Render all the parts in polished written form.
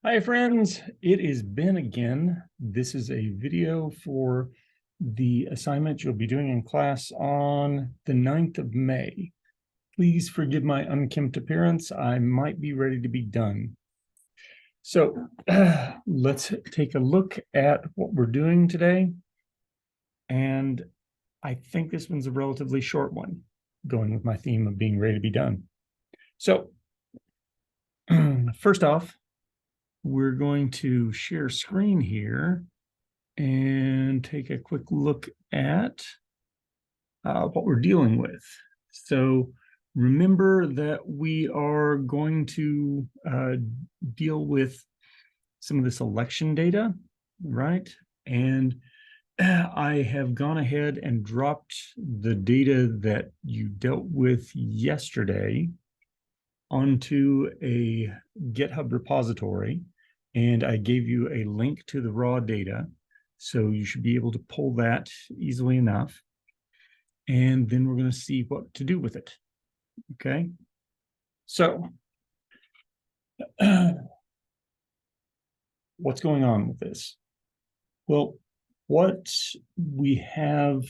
Hi friends, it is Ben again. This is a video for the assignment you'll be doing in class on the 9th of May. Please forgive my unkempt appearance. I might be ready to be done. So let's take a look at what we're doing today. And I think this one's a relatively short one, going with my theme of being ready to be done. So first off, we're going to share screen here and take a quick look at what we're dealing with. So remember that we are going to deal with some of this election data, right? And I have gone ahead and dropped the data that you dealt with yesterday onto a GitHub repository, and I gave you a link to the raw data. So you should be able to pull that easily enough. And then we're going to see what to do with it. Okay. So what's going on with this? Well, what we have,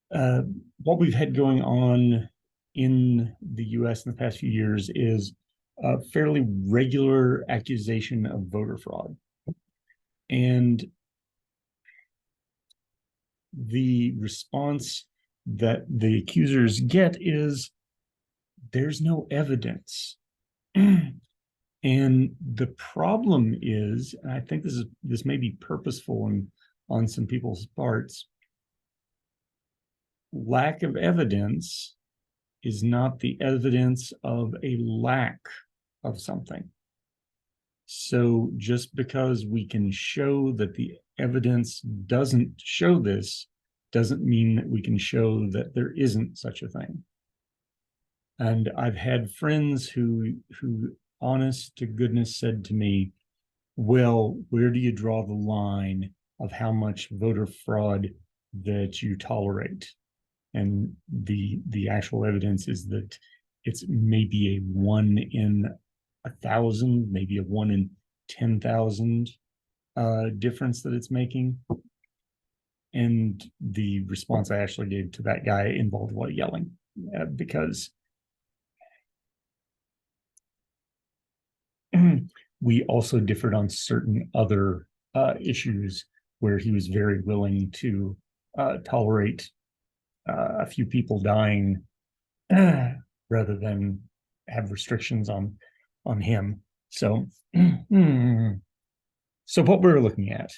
what we've had going on in the US in the past few years is a fairly regular accusation of voter fraud. And the response that the accusers get is there's no evidence. And the problem is, and I think this may be purposeful on some people's parts, lack of evidence is not the evidence of a lack of something. So just because we can show that the evidence doesn't show this doesn't mean that we can show that there isn't such a thing. And I've had friends who honest to goodness said to me, well, where do you draw the line of how much voter fraud that you tolerate? And the actual evidence is that it's maybe a 1 in 1,000, maybe a 1 in 10,000 difference that it's making. And the response I actually gave to that guy involved a lot of yelling because we also differed on certain other issues where he was very willing to tolerate a few people dying rather than have restrictions on him. So, so what we're looking at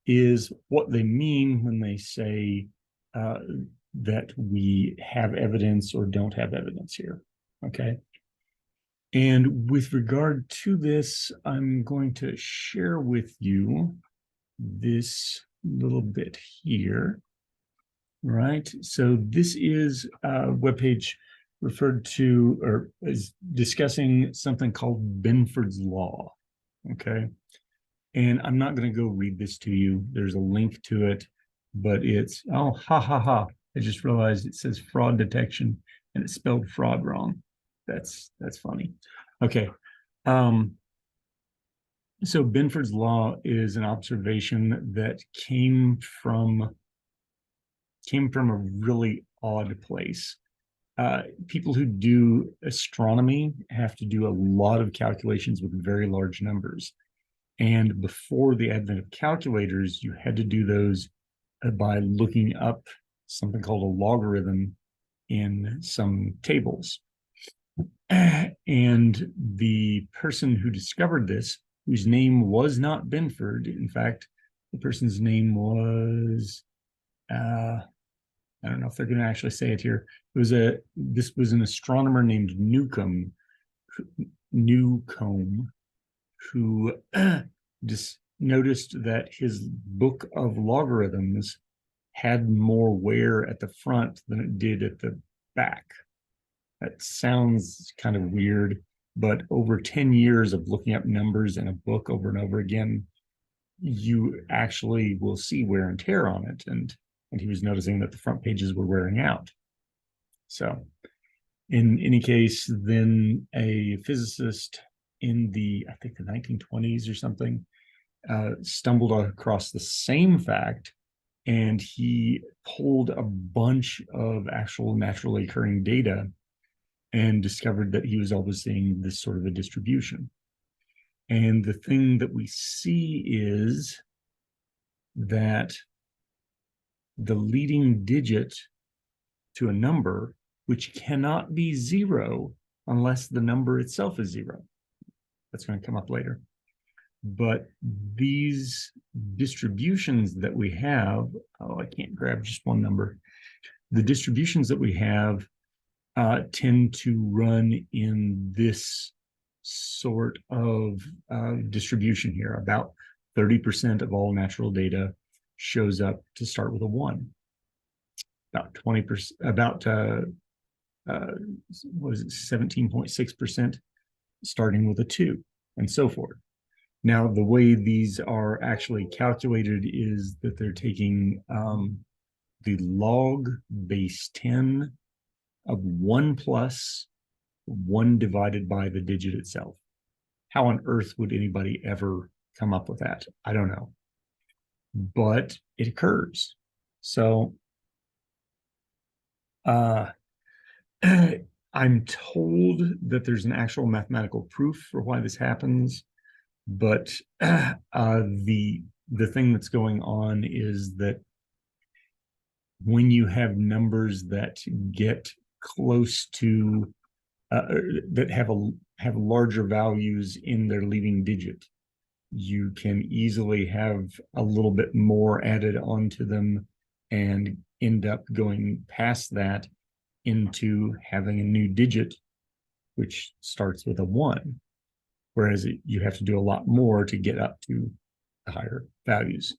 is what they mean when they say that we have evidence or don't have evidence here. Okay. And with regard to this, I'm going to share with you this little bit here, right? So this is a webpage referred to or is discussing something called Benford's Law, okay? And I'm not going to go read this to you. There's a link to it, but it's, oh, ha, ha, ha. I just realized it says fraud detection and it's spelled fraud wrong. That's funny. Okay. So Benford's Law is an observation that came from a really odd place. People who do astronomy have to do a lot of calculations with very large numbers. And before the advent of calculators, you had to do those by looking up something called a logarithm in some tables. And the person who discovered this, whose name was not Benford, in fact, the person's name was, I don't know if they're going to actually say it here. This was an astronomer named Newcomb, who just noticed that his book of logarithms had more wear at the front than it did at the back. That sounds kind of weird, but over 10 years of looking up numbers in a book over and over again, you actually will see wear and tear on it. And he was noticing that the front pages were wearing out. So in any case, then a physicist in I think the 1920s or something, stumbled across the same fact, and he pulled a bunch of actual naturally occurring data and discovered that he was always seeing this sort of a distribution. And the thing that we see is that the leading digit to a number, which cannot be zero unless the number itself is zero. That's going to come up later. But these distributions that we have, I can't grab just one number. The distributions that we have tend to run in this sort of distribution here. About 30% of all natural data shows up to start with a 1. About 20%, what is it, 17.6% starting with a 2, and so forth. Now, the way these are actually calculated is that they're taking the log base 10 of 1 plus 1 divided by the digit itself. How on earth would anybody ever come up with that? I don't know. But it occurs. So I'm told that there's an actual mathematical proof for why this happens, but the thing that's going on is that when you have numbers that get close to that have larger values in their leading digit, you can easily have a little bit more added onto them and end up going past that into having a new digit, which starts with a 1, whereas you have to do a lot more to get up to the higher values.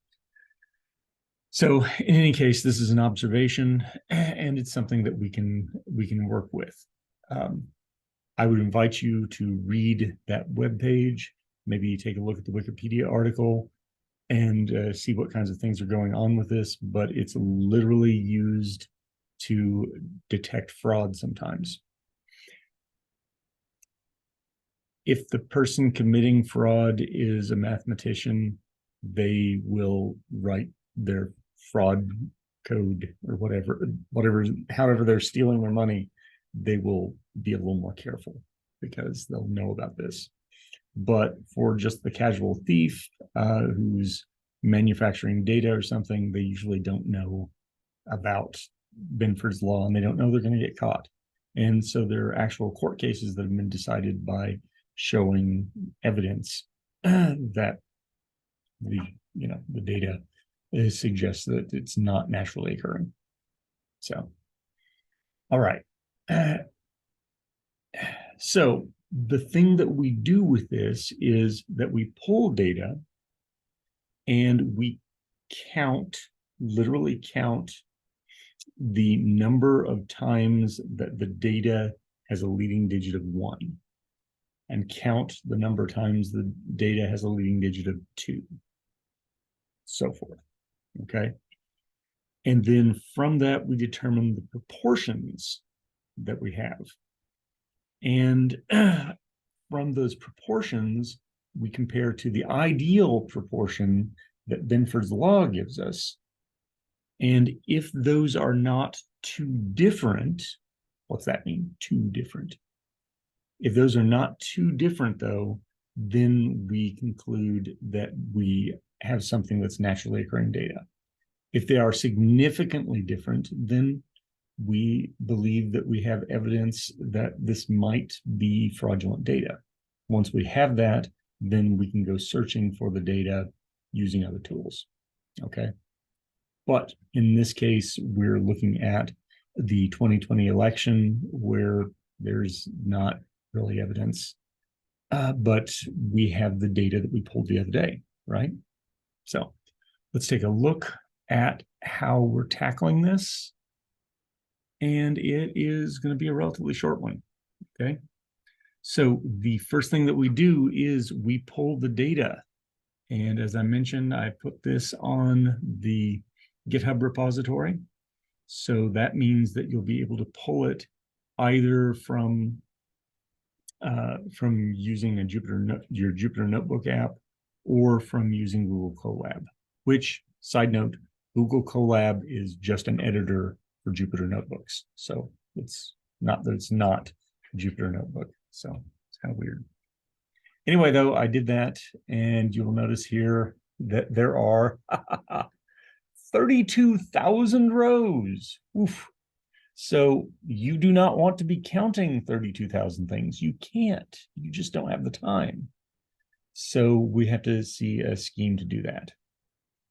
So in any case, this is an observation, and it's something that we can work with. I would invite you to read that webpage, maybe take a look at the Wikipedia article, and see what kinds of things are going on with this, but it's literally used to detect fraud sometimes. If the person committing fraud is a mathematician, they will write their fraud code or however they're stealing their money, they will be a little more careful because they'll know about this. But for just the casual thief who's manufacturing data or something, they usually don't know about Benford's law, and they don't know they're going to get caught. And so there are actual court cases that have been decided by showing evidence that the data suggests that it's not naturally occurring. So, all right. So the thing that we do with this is that we pull data and we literally count the number of times that the data has a leading digit of 1, and count the number of times the data has a leading digit of 2, so forth. Okay. And then from that, we determine the proportions that we have. And from those proportions, we compare to the ideal proportion that Benford's law gives us. And if those are not too different, what's that mean? Too different. If those are not too different, though, then we conclude that we have something that's naturally occurring data. If they are significantly different, then we believe that we have evidence that this might be fraudulent data. Once we have that, then we can go searching for the data using other tools. Okay. But in this case, we're looking at the 2020 election where there's not really evidence, but we have the data that we pulled the other day, right? So let's take a look at how we're tackling this. And it is going to be a relatively short one, okay? So the first thing that we do is we pull the data. And as I mentioned, I put this on the GitHub repository. So that means that you'll be able to pull it either from from using your Jupyter Notebook app or from using Google Colab, which, side note, Google Colab is just an editor for Jupyter Notebooks. So it's not that it's not Jupyter Notebook. So it's kind of weird. Anyway, though, I did that, and you'll notice here that there are 32,000 rows. Oof. So you do not want to be counting 32,000 things. You can't. You just don't have the time. So we have to see a scheme to do that.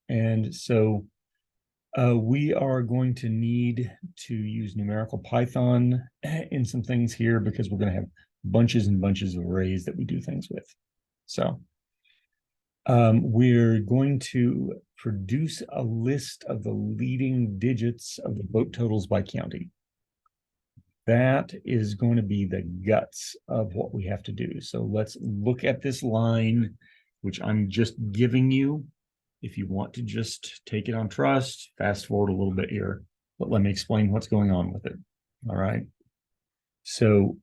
And so we are going to need to use numerical Python in some things here because we're going to have bunches and bunches of arrays that we do things with. So we're going to produce a list of the leading digits of the vote totals by county. That is going to be the guts of what we have to do. So let's look at this line, which I'm just giving you. If you want to just take it on trust, fast forward a little bit here, but let me explain what's going on with it. All right. So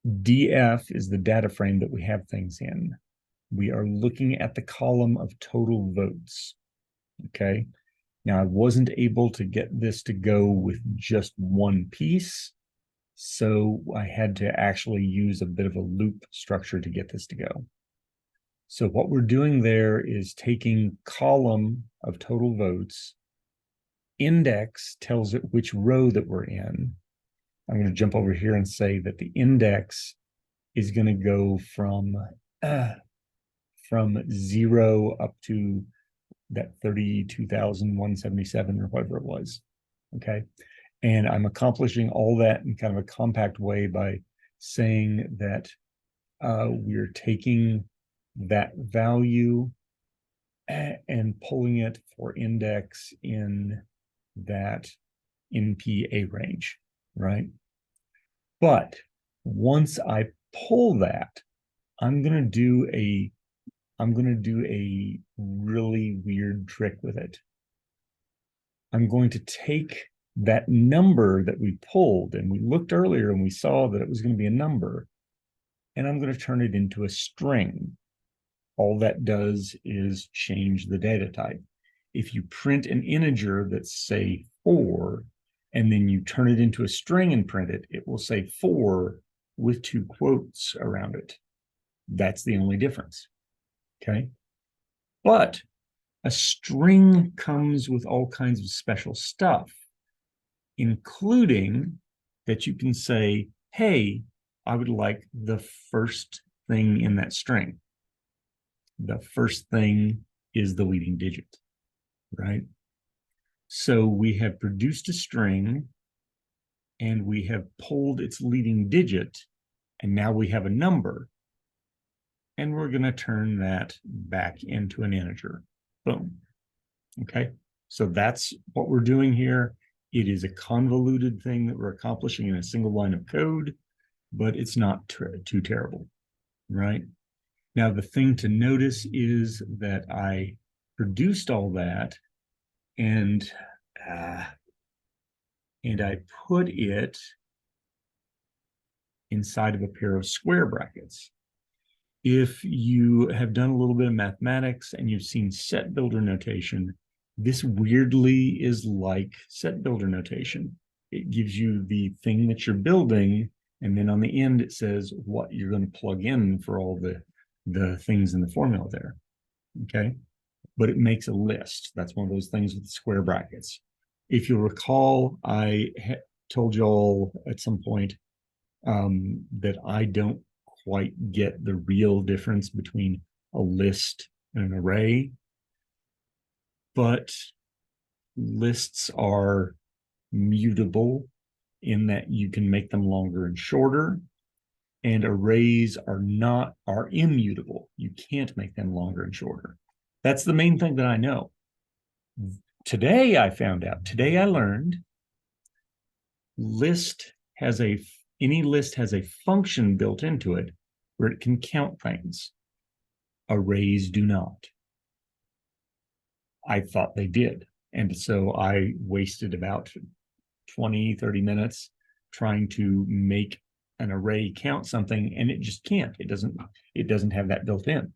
DF is the data frame that we have things in. We are looking at the column of total votes. Okay. Now, I wasn't able to get this to go with just one piece, so I had to actually use a bit of a loop structure to get this to go. So what we're doing there is taking column of total votes, index tells it which row that we're in. I'm going to jump over here and say that the index is going to go from 0 up to that 32,177 or whatever it was. Okay. And I'm accomplishing all that in kind of a compact way by saying that we're taking that value and pulling it for index in that NPA range, right? But once I pull that, I'm going to do a really weird trick with it. I'm going to take that number that we pulled, and we looked earlier and we saw that it was going to be a number, and I'm going to turn it into a string. All that does is change the data type. If you print an integer that's, say, 4, and then you turn it into a string and print it, it will say 4 with 2 quotes around it. That's the only difference. Okay? But a string comes with all kinds of special stuff, including that you can say, hey, I would like the first thing in that string. The first thing is the leading digit, right? So we have produced a string and we have pulled its leading digit, and now we have a number, and we're going to turn that back into an integer. Boom. Okay, so that's what we're doing here. It is a convoluted thing that we're accomplishing in a single line of code, but it's not too terrible, right? Now, the thing to notice is that I produced all that, and I put it inside of a pair of square brackets. If you have done a little bit of mathematics and you've seen set builder notation, this weirdly is like set builder notation. It gives you the thing that you're building, and then on the end it says what you're going to plug in for all the things in the formula there. Okay, but it makes a list. That's one of those things with the square brackets. If you'll recall, I told you all at some point that I don't quite get the real difference between a list and an array, but lists are mutable in that you can make them longer and shorter, and arrays are immutable. You can't make them longer and shorter. That's the main thing that I know. Today I learned any list has a function built into it where it can count things. Arrays do not. I thought they did. And so I wasted about 20, 30 minutes trying to make an array count something, and it just can't. It doesn't have that built in.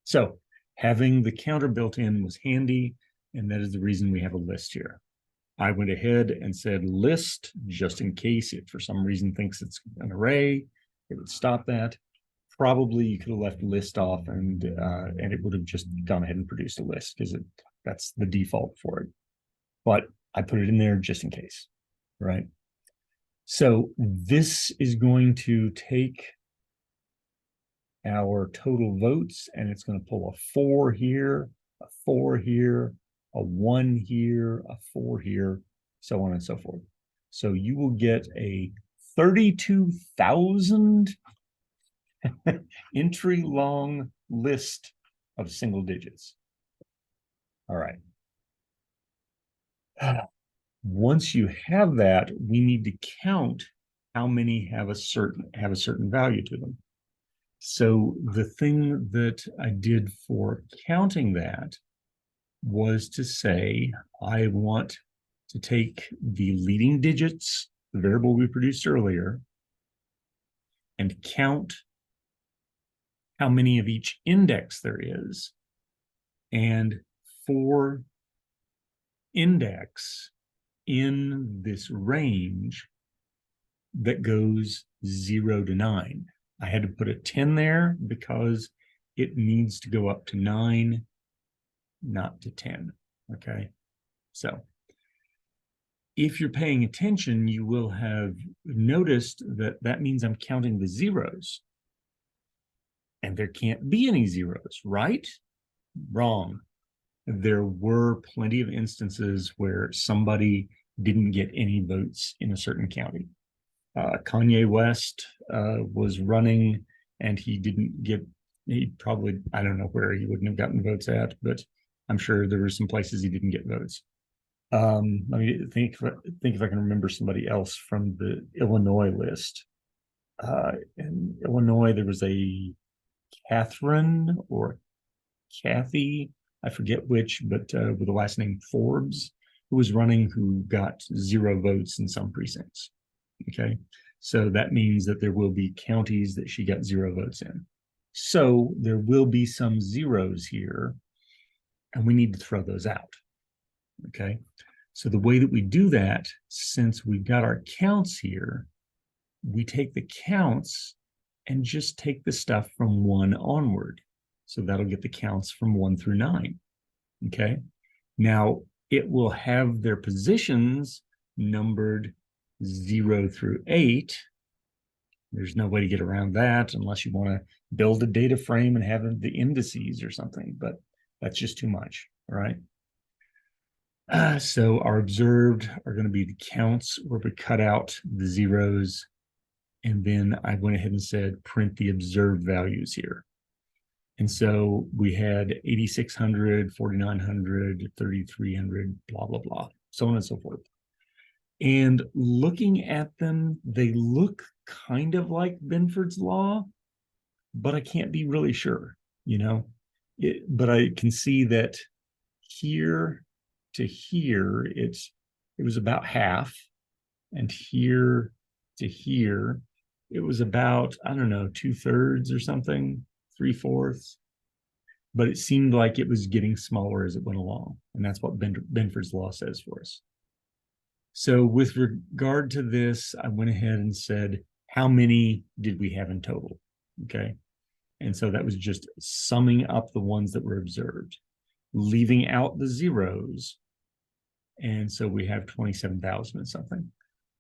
So having the counter built in was handy, and that is the reason we have a list here. I went ahead and said list, just in case it for some reason thinks it's an array, it would stop that. Probably you could have left list off, and it would have just gone ahead and produced a list, because that's the default for it. But I put it in there just in case, right? So this is going to take our total votes, and it's going to pull a 4 here, a 4 here, a 1 here, a 4 here, so on and so forth. So you will get a 32,000 entry long list of single digits. All right. Once you have that, we need to count how many have a certain value to them. So the thing that I did for counting that was to say, I want to take the leading digits, the variable we produced earlier, and count how many of each index there is. And for index in this range that goes 0 to 9. I had to put a 10 there because it needs to go up to 9, not to 10. Okay, so if you're paying attention, you will have noticed that that means I'm counting the zeros. And there can't be any zeros, right? Wrong. There were plenty of instances where somebody didn't get any votes in a certain county. Kanye West was running, and he probably, I don't know where he wouldn't have gotten votes at, but I'm sure there were some places he didn't get votes. Let me think if I can remember somebody else from the Illinois list. In Illinois, there was a Catherine or Kathy, I forget which, but with the last name Forbes, who was running, who got 0 votes in some precincts. Okay, so that means that there will be counties that she got 0 votes in. So there will be some zeros here, and we need to throw those out. Okay, so the way that we do that, since we've got our counts here, we take the counts and just take the stuff from 1 onward. So that'll get the counts from 1 through 9. Okay, now it will have their positions numbered 0 through 8. There's no way to get around that unless you want to build a data frame and have the indices or something, but that's just too much. All right. So our observed are going to be the counts where we cut out the zeros. And then I went ahead and said, print the observed values here. And so we had 8,600, 4,900, 3,300, blah, blah, blah, so on and so forth. And looking at them, they look kind of like Benford's law, but I can't be really sure, but I can see that here to here, it was about half, and here to here, it was about, I don't know, 2/3 or something, 3/4. But it seemed like it was getting smaller as it went along. And that's what Benford's law says for us. So with regard to this, I went ahead and said, how many did we have in total? Okay. And so that was just summing up the ones that were observed, leaving out the zeros. And so we have 27,000 and something.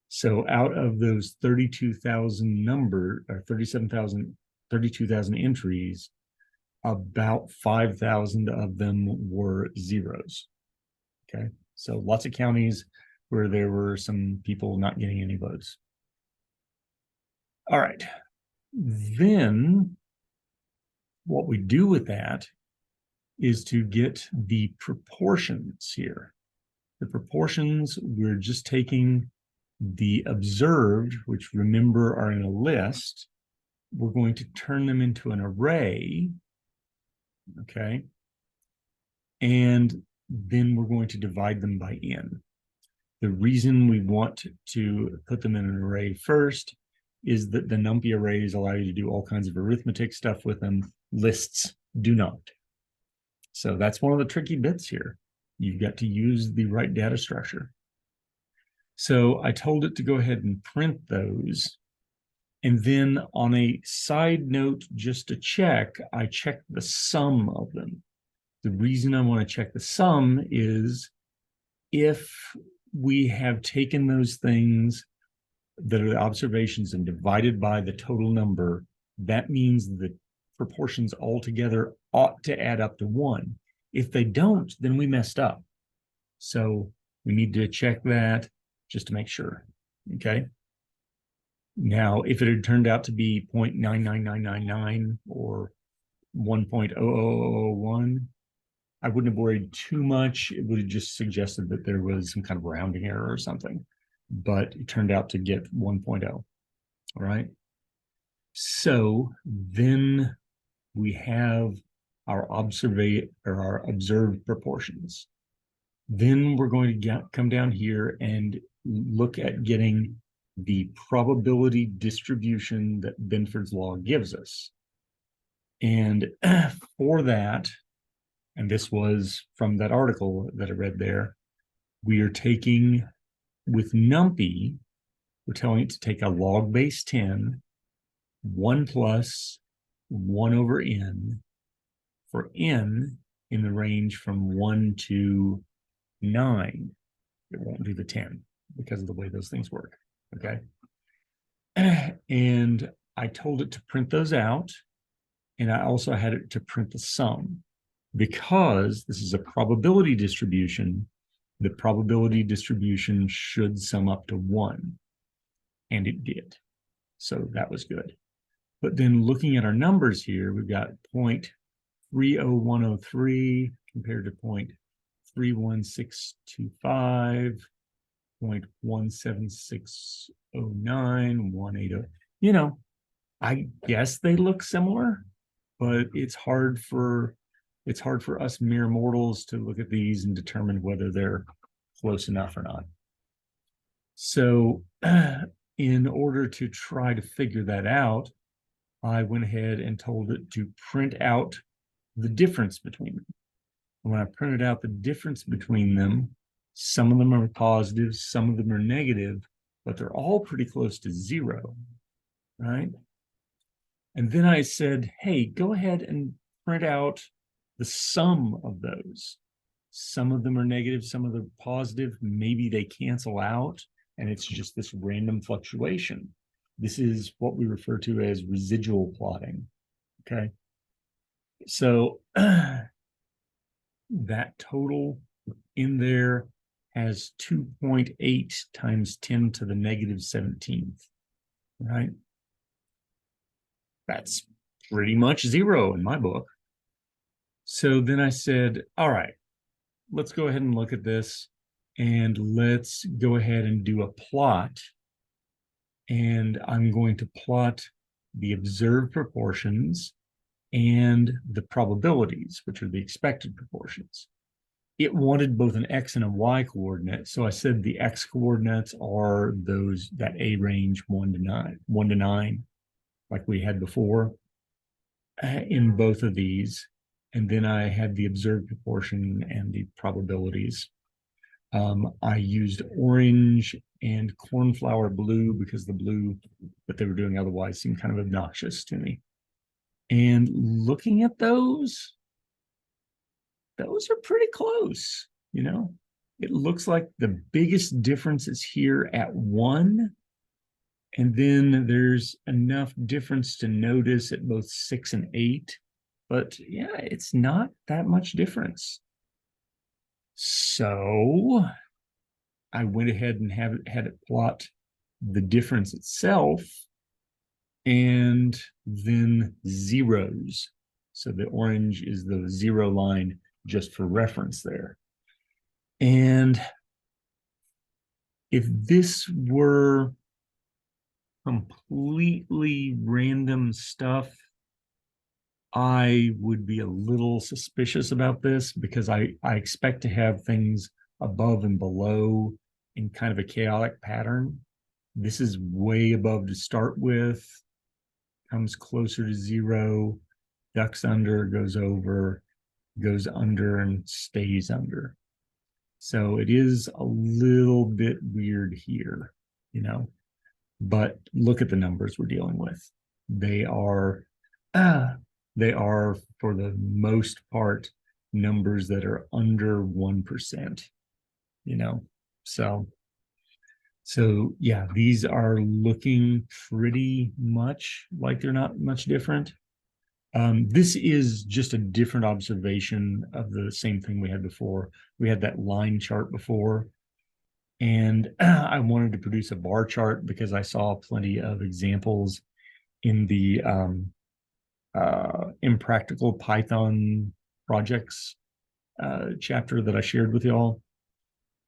So out of those 32,000 or 32,000 entries, about 5,000 of them were zeros. Okay, so lots of counties where there were some people not getting any votes. All right, then what we do with that is to get the proportions here. The proportions, we're just taking the observed, which remember are in a list. We're going to turn them into an array. Okay, and then we're going to divide them by n. The reason we want to put them in an array first is that the NumPy arrays allow you to do all kinds of arithmetic stuff with them. Lists do not. So that's one of the tricky bits here. You've got to use the right data structure. So I told it to go ahead and print those. And then on a side note, just to check, I checked the sum of them. The reason I want to check the sum is if we have taken those things that are the observations and divided by the total number, that means the proportions altogether ought to add up to 1. If they don't, then we messed up. So we need to check that just to make sure, okay? Now, if it had turned out to be 0.99999 or 1.00001, I wouldn't have worried too much. It would have just suggested that there was some kind of rounding error or something, but it turned out to get 1.0, all right? So then we have our observed proportions. Then we're going to come down here and look at getting the probability distribution that Benford's law gives us. And for that, and this was from that article that I read there, we are taking, with NumPy, we're telling it to take a log base 10, 1 plus 1 over n, for n in the range from 1 to 9. It won't do the 10 because of the way those things work, okay? And I told it to print those out, and I also had it to print the sum. Because this is a probability distribution, the probability distribution should sum up to 1, and it did. So that was good. But then looking at our numbers here, we've got 0.30103 compared to 0.31625, 0.17609, 180. You know, I guess they look similar, but it's hard for us mere mortals to look at these and determine whether they're close enough or not. So in order to try to figure that out, I went ahead and told it to print out the difference between them. And when I printed out the difference between them, some of them are positive, some of them are negative, but they're all pretty close to 0, right? And then I said, hey, go ahead and print out the sum of those. Some of them are negative, some of them are positive. Maybe they cancel out, and it's just this random fluctuation. This is what we refer to as residual plotting, okay? So that total in there has 2.8 times 10 to the negative 17th, right? That's pretty much 0 in my book. So then I said, all right, let's go ahead and look at this, and let's go ahead and do a plot. And I'm going to plot the observed proportions and the probabilities, which are the expected proportions. It wanted both an X and a Y coordinate. So I said the X coordinates are that A range 1 to 9, like we had before in both of these. And then I had the observed proportion and the probabilities. I used orange and cornflower blue because the blue that they were doing otherwise seemed kind of obnoxious to me. And looking at those are pretty close, you know? It looks like the biggest difference is here at 1. And then there's enough difference to notice at both 6 and 8. But yeah, it's not that much difference. So I went ahead and had it plot the difference itself and then zeros. So the orange is the 0 line just for reference there. And if this were completely random stuff, I would be a little suspicious about this because I expect to have things above and below in kind of a chaotic pattern. This is way above to start with, comes closer to 0, ducks under, goes over, goes under, and stays under. So it is a little bit weird here, you know, but look at the numbers we're dealing with. They are, they are for the most part numbers that are under 1%, you know. So yeah, these are looking pretty much like they're not much different. This is just a different observation of the same thing we had before. We had that line chart before, and I wanted to produce a bar chart because I saw plenty of examples in the impractical Python projects chapter that I shared with y'all.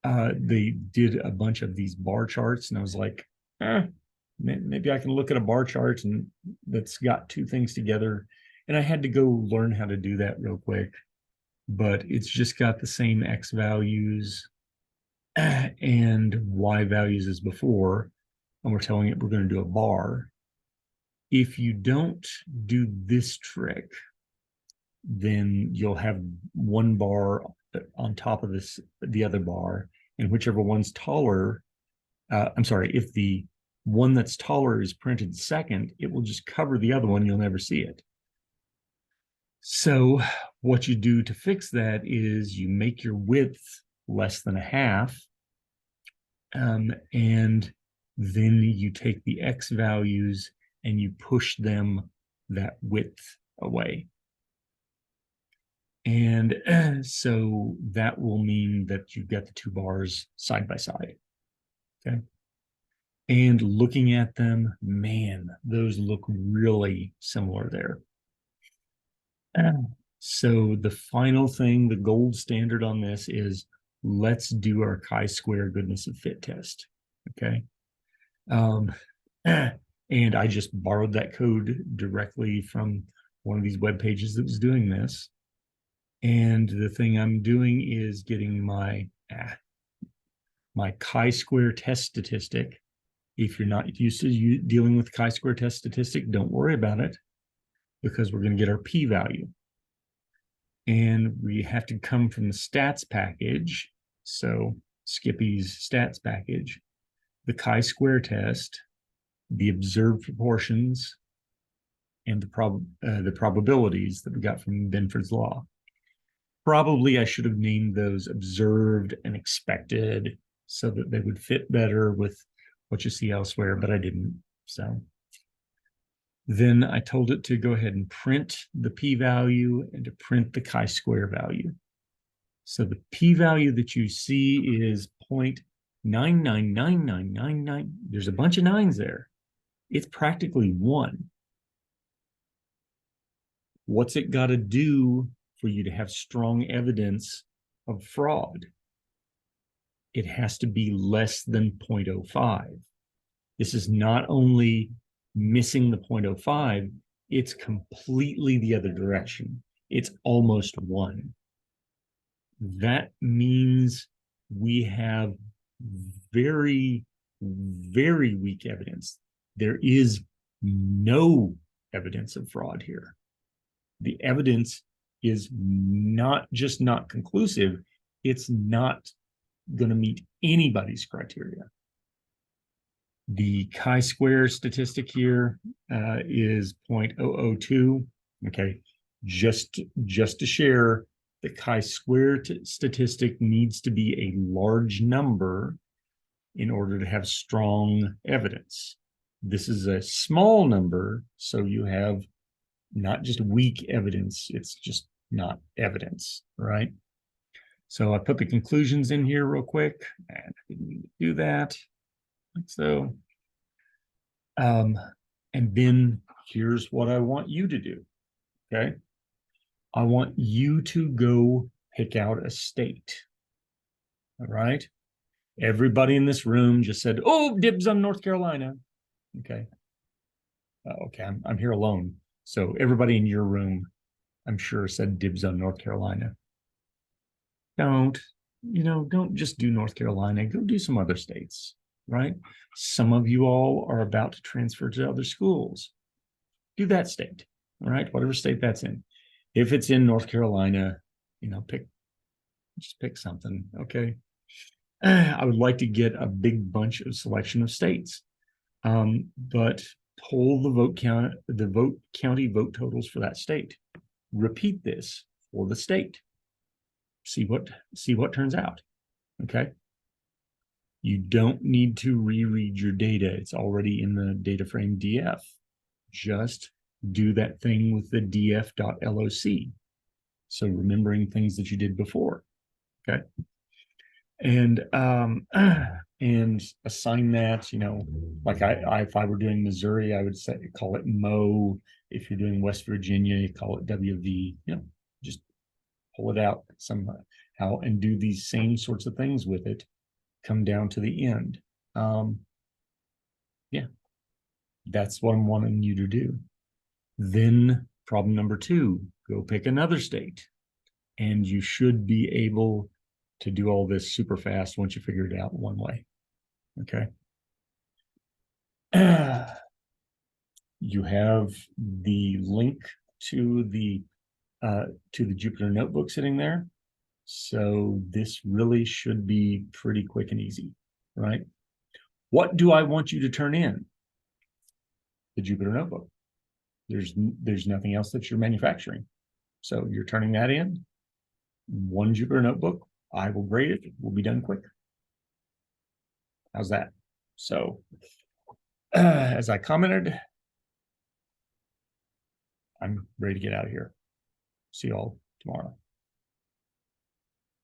They did a bunch of these bar charts, and I was like, maybe I can look at a bar chart and that's got two things together. And I had to go learn how to do that real quick, but it's just got the same X values and Y values as before. And we're telling it we're going to do a bar. If you don't do this trick, then you'll have one bar on top of the other bar, and whichever one's taller, I'm sorry, if the one that's taller is printed second, it will just cover the other one. You'll never see it. So what you do to fix that is you make your width less than a half, and then you take the X values and you push them that width away. And so that will mean that you've got the two bars side by side. Okay. And looking at them, man, those look really similar there. So the final thing, the gold standard on this is let's do our chi-square goodness of fit test. Okay. And I just borrowed that code directly from one of these web pages that was doing this. And the thing I'm doing is getting my chi-square test statistic. If you're not used to dealing with chi-square test statistic, don't worry about it, because we're going to get our p-value. And we have to come from the stats package. So Skippy's stats package, the chi-square test, the observed proportions, and the probabilities that we got from Benford's law. Probably I should have named those observed and expected so that they would fit better with what you see elsewhere, but I didn't. So then I told it to go ahead and print the p-value and to print the chi-square value. So the p-value that you see is 0.999999. There's a bunch of nines there. It's practically 1. What's it got to do for you to have strong evidence of fraud? It has to be less than 0.05. This is not only missing the 0.05, it's completely the other direction. It's almost 1. That means we have very, very weak evidence. There is no evidence of fraud here. The evidence is not just not conclusive, it's not going to meet anybody's criteria. The chi-square statistic here is 0.002. Okay, just to share, the chi-square statistic needs to be a large number in order to have strong evidence. This is a small number, so you have not just weak evidence, it's just not evidence, right? So I put the conclusions in here real quick, and I didn't need to do that, like so. And then here's what I want you to do, okay? I want you to go pick out a state, all right? Everybody in this room just said, oh, dibs on North Carolina, okay? Okay, I'm here alone. So everybody in your room, I'm sure, said dibs on North Carolina. Don't just do North Carolina. Go do some other states. right? Some of you all are about to transfer to other schools. Do that state, all right? Whatever state that's in. If it's in North Carolina, just pick something, okay? I would like to get a big bunch of selection of states, but pull the county vote totals for that state. Repeat this for the state. See what turns out. Okay. You don't need to reread your data. It's already in the data frame DF. Just do that thing with the df.loc. So remembering things that you did before. Okay. And and assign that, like if I were doing Missouri, I would call it Mo. If you're doing West Virginia, you call it WV. Just pull it out somehow and do these same sorts of things with it. Come down to the end. Yeah, that's what I'm wanting you to do. Then problem number 2, go pick another state, and you should be able to do all this super fast once you figure it out one way. Okay. You have the link to the Jupyter notebook sitting there. So this really should be pretty quick and easy, right? What do I want you to turn in? The Jupyter notebook. There's nothing else that you're manufacturing. So you're turning that in. One Jupyter notebook. I will grade it. We'll be done quick. How's that? So as I commented, I'm ready to get out of here. See you all tomorrow.